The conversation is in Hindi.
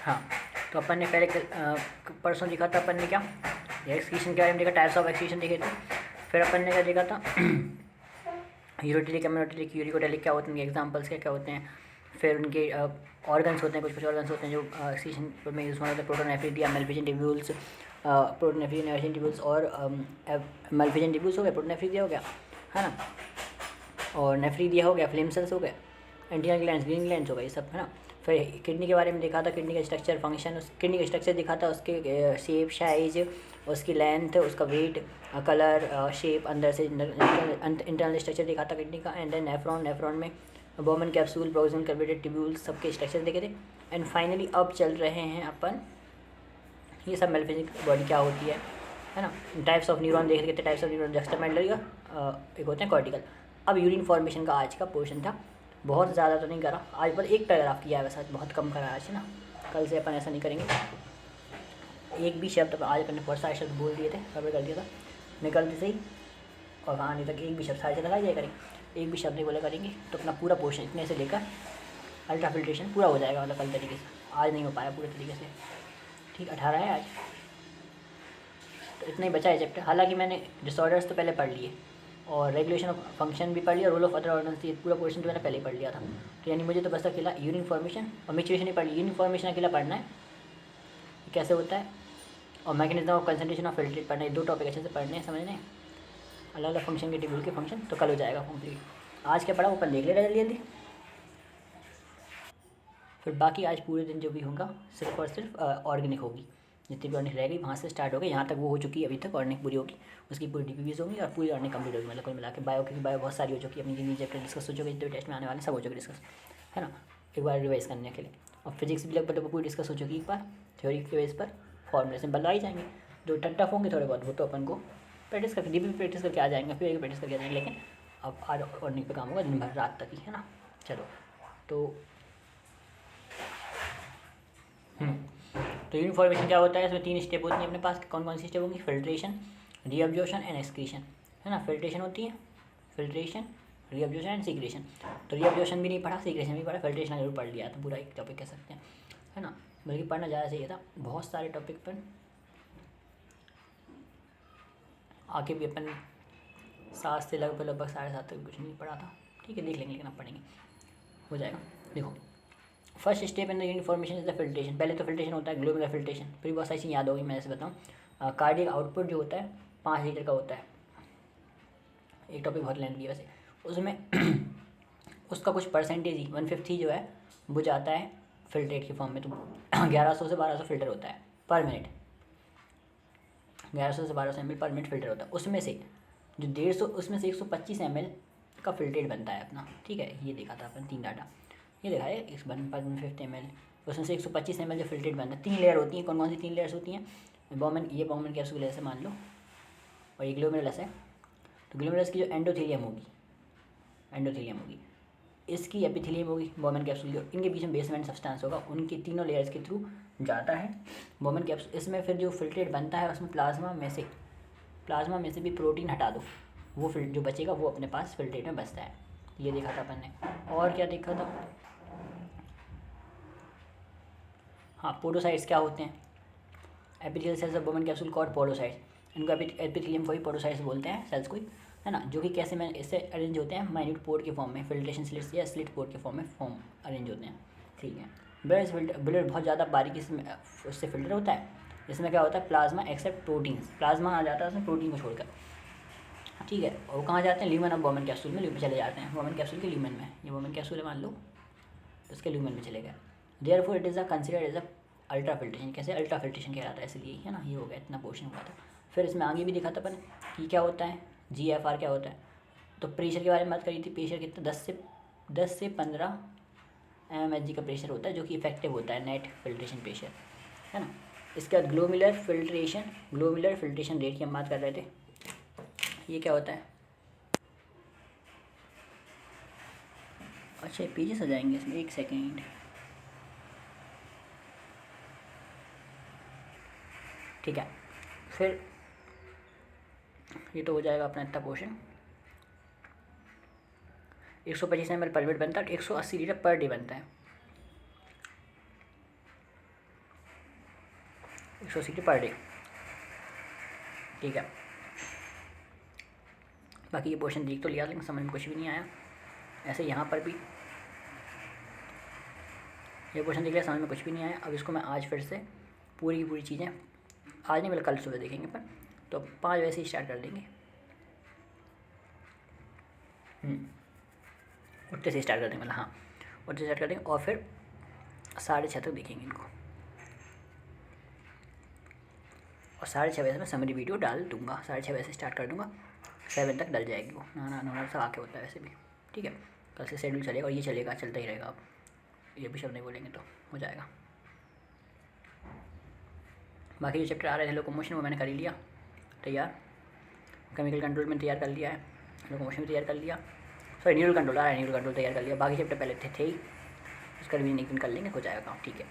हाँ, तो अपन ने पहले परसों देखा था अपन ने क्या, एक्सक्रीशन के बारे में देखा, टाइप्स ऑफ एक्सक्रीशन देखे थे। फिर अपन ने क्या देखा था यूरोटिलिक, एमोटिलिक, यूरिकोटेलिक क्या होते हैं, एग्जांपल्स क्या क्या होते हैं। फिर उनके ऑर्गन्स होते हैं, कुछ कुछ ऑर्गन्स होते हैं जो एक्सक्रीशन में यूज़ होते हैं, प्रोटोनेफ्रिडिया, मेल्फिजेंटिब्यूल्स, प्रोटोनेफ्रिडिया और मेल्फिजेंटिब्यूल्स हो गया, प्रोटोनेफ्रिडिया हो गया, है ना, और नेफ्रीडिया हो गया, फ्लेम सेल्स हो गए, एंटीनल ग्लैंड्स, ग्रीन ग्लैंड्स हो गए, ये सब, है ना। फिर किडनी के बारे में देखा था, किडनी का स्ट्रक्चर, फंक्शन, उस किडनी का स्ट्रक्चर दिखा था, उसके शेप, साइज, उसकी लेंथ, उसका वेट, कलर, शेप, अंदर से इंटरनल स्ट्रक्चर दिखा था किडनी का। एंड देन नेफ्रॉन में बोमन कैप्सूल, प्रोक्सिमल कर्वेटेड ट्यूब्यूल्स, सबके स्ट्रक्चर देखे थे। एंड फाइनली अब चल रहे हैं अपन ये सब मेल्फिजिक बॉडी क्या होती है ना। टाइप्स ऑफ न्यूरॉन देख रहे थे, टाइप्स ऑफ न्यूरॉन, जस्टामेडलरी एक होते हैं कॉर्टिकल। अब यूरिन फॉर्मेशन का आज का पोर्शन था, बहुत ज़्यादा तो नहीं करा आज, पर एक पैराग्राफ किया है वैसा, बहुत कम करा आज, है ना। कल से अपन ऐसा नहीं करेंगे, एक भी शब्द आज अपन ने बहुत सारे शब्द बोल दिए थे, कवर कर दिया था, निकलते से ही और कहानी तक एक भी शब्द सारे से लगाई जाए करेंगे, एक भी शब्द नहीं बोला करेंगे तो अपना पूरा पोर्शन इतने से लेकर अल्ट्रा फिल्ट्रेशन पूरा हो जाएगा, मतलब कल तरीके से। आज नहीं हो पाया पूरे तरीके से, ठीक, 18 है आज, तो इतना ही बचा है चैप्टर। हालांकि मैंने डिसऑर्डर्स तो पहले पढ़ लिए और रेगुलेशन ऑफ फंक्शन भी पढ़ लिया, रोल ऑफ अदर ऑर्गन्स, ये पूरा पोर्शन तो मैंने पहले ही पढ़ लिया था। तो यानी मुझे तो बस अकेला यूरिन फॉर्मेशन और मैच्योरेशन ही पढ़ लिया, यूरिन फॉर्मेशन अकेला पढ़ना है कैसे होता है, और mechanism of concentration of filtrate पढ़ना है। दो टॉपिक अच्छे से पढ़ने हैं, समझने हैं, अलग अलग फंक्शन के टेबल के फंक्शन, तो कल हो जाएगा कंप्लीट। आज क्या पढ़ा वो अपन देख ले रहे जल्दी जल्दी, फिर बाकी आज पूरे दिन जो भी होगा सिर्फ और सिर्फ ऑर्गेनिक होगी, जितनी भी ऑर्गेनिक रह गई वहाँ से स्टार्ट हो गई, यहाँ तक वो हो चुकी है अभी तक, ऑर्गेनिक पूरी होगी, उसकी पूरी डीपीवीज होंगी और पूरी ऑर्गेनिक कंप्लीट होगी, मतलब कुल मिला के बायो, क्योंकि बायो बहुत सारी हो चुकी है, अपनी जितनी चैप्टर डिस्कस हो चुके, जितने टेस्ट में आने वाले सब हो चुके डिस्कस, है ना, एक बार रिवाइज करने के लिए। और फिजिक्स भी लगभग पूरी डिस्कस हो चुकी एक बार, थ्योरी के बेस पर फॉर्मूले से बदलाई जाएंगे, जो टफ होंगे थोड़े बहुत वो तो अपन को प्रैक्टिस करके डीपी प्रैक्टिस करके आ जाएंगे, फिर प्रैक्टिस करके आ जाएंगे, लेकिन अब आज ऑर्गेनिक पे काम होगा दिन भर रात तक ही, है ना। चलो तो तो यूरिन फॉर्मेशन क्या होता है, इसमें 3 स्टेप होती हैं अपने पास, कौन कौन सी स्टेप होंगी, फिल्ट्रेशन, रीअब्जॉर्प्शन एंड एक्सक्रीशन, है ना। फिल्ट्रेशन होती है, फिल्ट्रेशन, रीअब्जॉर्प्शन एंड सीक्रेशन। तो रीअब्जॉर्प्शन भी नहीं पढ़ा, सीक्रेशन भी पढ़ा, फिल्ट्रेशन जरूर पढ़ लिया, तो पूरा एक टॉपिक कह सकते हैं, है ना, बल्कि पढ़ना ज़्यादा चाहिए था, बहुत सारे टॉपिक पर आगे भी अपन 7 से लगभग 7:30 तक कुछ नहीं पढ़ा था, ठीक है, देख लेंगे, लेकिन अब पढ़ेंगे, हो जाएगा। देखो first step in the urine formation is the filtration, पहले तो फिल्ट्रेशन होता है, ग्लोमेरुलर फिल्ट्रेशन, फिर बहुत सारी चीज़ें याद होगी, मैं ऐसे बताऊँ। कार्डियक आउटपुट जो होता है 5 लीटर का होता है, एक टॉपिक बहुत लेंथी है वैसे, उसमें उसका कुछ परसेंटेज ही 1/5 ही जो है वो जाता है फिल्ट्रेट के फॉर्म में, तो 1100 से 1200 फिल्टर होता है पर मिनट, 1100 से 1200 ml पर मिनट फिल्टर होता है, उसमें से जो 150 उसमें से 125 ml का फिल्ट्रेट बनता है अपना, ठीक है, ये देखा था अपन 3 डाटा, ये देखा है इस 1/50 ml, उसमें से 125 ml जो फिल्ट्रेट बनता है, 3 लेयर होती हैं, कौन कौन सी 3 लेयर्स होती हैं, बॉमन कैप्सूल ऐसे मान लो, और ये ग्लोमेरुलस है, तो ग्लोमेरुलस की जो एंडोथेलियम होगी, इसकी एपिथेलियम होगी, बॉमन कैप्सूल की, इनके बीच में बेसमेंट सब्सटेंस होगा, उनकी तीनों लेयर्स के थ्रू जाता है बॉमन कैप्सूल। इसमें फिर जो फिल्ट्रेट बनता है उसमें प्लाज्मा में से भी प्रोटीन हटा दो, वो जो बचेगा वो अपने पास फिल्ट्रेट में बचता है, ये देखा था अपन ने। और क्या देखा था, हाँ, पोडोसाइट्स क्या होते हैं, epithelial cells of Bowman capsule called podocytes, इनको एपिथेलियम को ही पोडोसाइट्स बोलते हैं, सेल्स को ही, है ना, जो कि कैसे में इससे अरेंज होते हैं, माइन्यूट पोर के फॉर्म में, फिल्ट्रेशन स्लिट्स या स्लिट पोर के फॉर्म में अरेंज होते हैं, ठीक है। ब्लड बहुत ज़्यादा बारीकी से उससे फिल्टर होता है, इसमें क्या होता है, प्लाज्मा एक्सेप्ट प्रोटीन्स, प्लाज्मा आ जाता है उसमें प्रोटीन को छोड़कर, ठीक है, और वो कहाँ जाते हैं, ल्यूमन ऑफ बॉमन कैप्सूल में चले जाते हैं, बॉमन कैप्सूल के ल्यूमन में, ये बॉमन कैप्सूल है मान लो, तो उसके ल्यूमन में चले गए, therefore it is a considered as a ultra filtration, कैसे अल्ट्रा फिल्ट्रेशन कहलाता है, इसलिए, है ना, ये हो गया, इतना पोर्शन हुआ था। फिर इसमें आगे भी दिखा था अपन कि क्या होता है, GFR क्या होता है, तो प्रेशर के बारे में बात करी थी, प्रेशर कितना 10 से 15 mmHg का प्रेशर होता है, जो कि इफेक्टिव होता है नेट फिल्ट्रेशन प्रेशर, है ना। इसके बाद ग्लोमेरुलर फिल्ट्रेशन रेट की हम बात कर रहे थे, ये क्या होता है, अच्छा पेजेस आ जाएंगे इसमें, एक सेकेंड, ठीक है, फिर ये तो हो जाएगा अपना इतना पोर्शन, 125 ml पर मिनट बनता है, 180 लीटर पर डे बनता है, 180 पर डे, ठीक है। बाकी ये पोर्शन देख तो लिया लेकिन समझ में कुछ भी नहीं आया। ऐसे यहाँ पर भी ये पोर्शन देख लिया, समझ में कुछ भी नहीं आया। अब इसको मैं आज फिर से पूरी की पूरी चीज़ें, आज नहीं मतलब कल सुबह देखेंगे पर, तो 5 बजे से स्टार्ट कर देंगे। उठते से स्टार्ट कर देंगे, मतलब हाँ उठते से स्टार्ट कर देंगे और फिर 6:30 तक देखेंगे इनको, और 6:30 बजे से मैं समरी वीडियो डाल दूँगा। 6:30 बजे से स्टार्ट कर दूँगा, 7 तक डल जाएगी वो। नहाना नहाना सब आके होता है वैसे भी, ठीक है। कल से शेड्यूल चलेगा और ये चलेगा, चलता ही रहेगा। अब ये भी शब्द नहीं बोलेंगे तो हो जाएगा। बाकी जो चैप्टर आ रहे थे लोकोमोशन वो मैंने कर ही लिया तैयार, केमिकल कंट्रोल में तैयार कर लिया है, लोकोमोशन भी तैयार कर लिया, सॉरी न्यूरल कंट्रोल आ रहा है, न्यूरल कंट्रोल तैयार कर लिया। बाकी चैप्टर पहले थे ही, उसका रिवीजन एक दिन कर लेंगे, हो जाएगा काम, ठीक है।